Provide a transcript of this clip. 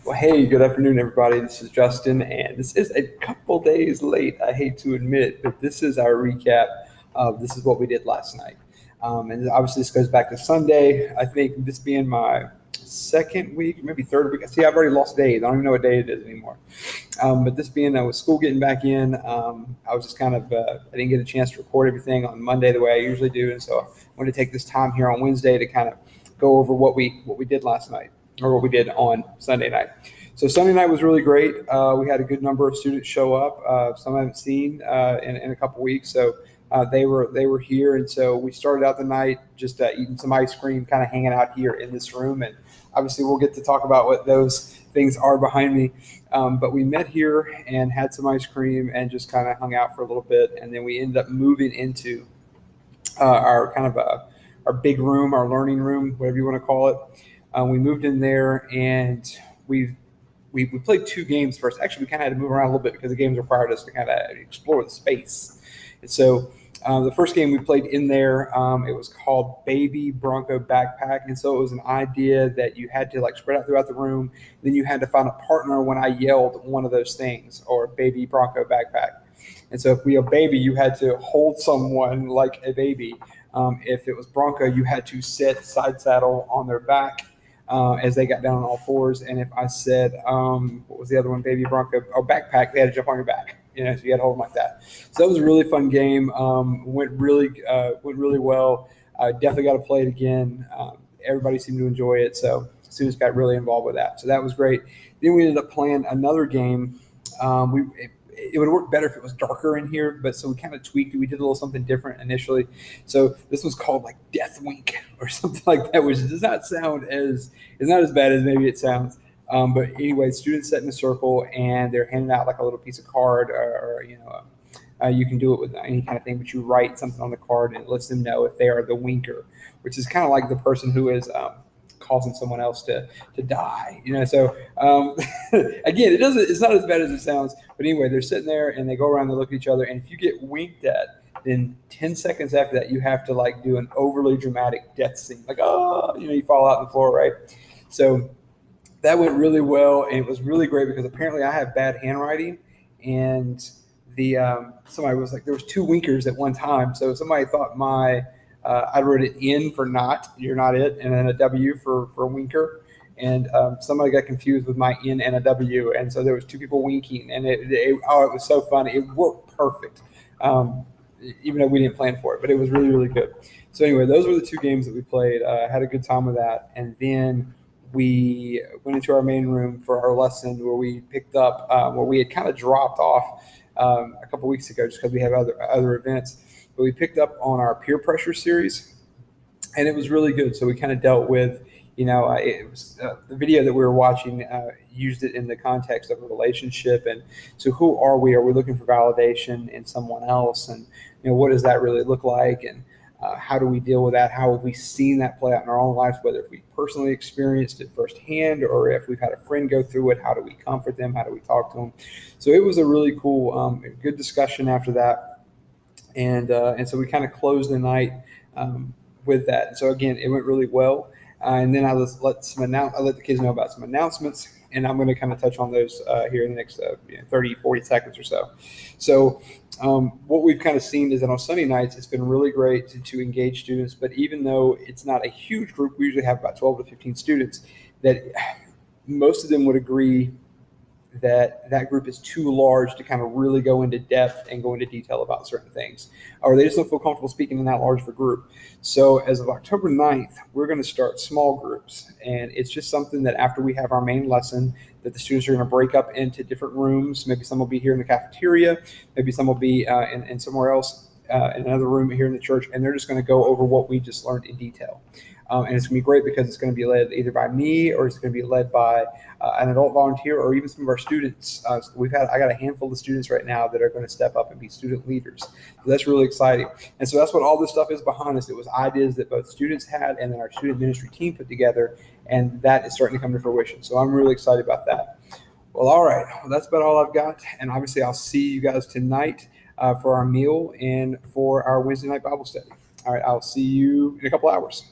Well, hey, good afternoon, everybody. This is Justin, and this is a couple days late. I hate to admit, but this is our recap of this is what we did last night. And obviously, this goes back to Sunday. I think this being my second week, maybe third week. See, I've already lost days. I don't even know what day it is anymore. But this being with school getting back in, I was just kind of I didn't get a chance to record everything on Monday the way I usually do, and so I wanted to take this time here on Wednesday to kind of go over what we did last night or what we did on Sunday night. So Sunday night was really great. We had a good number of students show up. Some I haven't seen in a couple weeks, so they were here, and so we started out the night just eating some ice cream, kind of hanging out here in this room, and obviously we'll get to talk about what those things are behind me. But we met here and had some ice cream and just kind of hung out for a little bit, and then we ended up moving into our kind of our big room, our learning room, whatever you want to call it. We moved in there and we played two games first. Actually, we kind of had to move around a little bit because the games required us to kind of explore the space. And so the first game we played in there, it was called Baby Bronco Backpack. And so it was an idea that you had to like spread out throughout the room. Then you had to find a partner when I yelled one of those things, or Baby Bronco Backpack. And so if we a baby, you had to hold someone like a baby. If it was Bronco, you had to sit side saddle on their back as they got down on all fours. And if I said, what was the other one, Baby Bronco, or Backpack, they had to jump on your back. So you had to hold them like that. So that was a really fun game. Went really well. Definitely got to play it again. Everybody seemed to enjoy it. So students got really involved with that. So that was great. Then we ended up playing another game. It would work better if it was darker in here, but so we kind of tweaked it. We did a little something different initially. So this was called like Death Wink or something like that, which does not sound it's not as bad as maybe it sounds. But anyway, students sit in a circle and they're handing out like a little piece of card, or you can do it with any kind of thing, but you write something on the card and it lets them know if they are the winker, which is kind of like the person who is causing someone else to die. So again, it's not as bad as it sounds. But anyway, they're sitting there and they go around and look at each other, and if you get winked at, then 10 seconds after that you have to like do an overly dramatic death scene, like you fall out on the floor, right? So that went really well, and it was really great because apparently I have bad handwriting, and the somebody was like, there was two winkers at one time, so somebody thought I wrote it N for not, you're not it, and then a W for winker. And somebody got confused with my N and a W, and so there was two people winking, and it was so fun. It worked perfect, even though we didn't plan for it, but it was really, really good. So anyway, those were the two games that we played. Had a good time with that, and then we went into our main room for our lesson where we picked up where we had kind of dropped off a couple weeks ago just because we have other events. But we picked up on our peer pressure series, and it was really good. So we kind of dealt with, it was the video that we were watching used it in the context of a relationship. And so who are we? Are we looking for validation in someone else? And, what does that really look like? And how do we deal with that? How have we seen that play out in our own lives, whether if we personally experienced it firsthand or if we've had a friend go through it? How do we comfort them? How do we talk to them? So it was a really cool, good discussion after that. And so we kind of closed the night with that. And so again, it went really well. And then I let the kids know about some announcements, and I'm going to kind of touch on those here in the next 30, 40 seconds or so. So what we've kind of seen is that on Sunday nights, it's been really great to engage students. But even though it's not a huge group, we usually have about 12 to 15 students, that most of them would agree that group is too large to kind of really go into depth and go into detail about certain things, or they just don't feel comfortable speaking in that large of a group. So as of October 9th, we're going to start small groups, and it's just something that after we have our main lesson, that the students are going to break up into different rooms. Maybe some will be here in the cafeteria, maybe some will be in somewhere else, in another room here in the church, and they're just going to go over what we just learned in detail. And it's going to be great because it's going to be led either by me, or it's going to be led by an adult volunteer, or even some of our students. I got a handful of students right now that are going to step up and be student leaders. So that's really exciting. And so that's what all this stuff is behind us. It was ideas that both students had and then our student ministry team put together, and that is starting to come to fruition. So I'm really excited about that. Well, all right. Well, that's about all I've got. And obviously I'll see you guys tonight for our meal and for our Wednesday night Bible study. All right. I'll see you in a couple hours.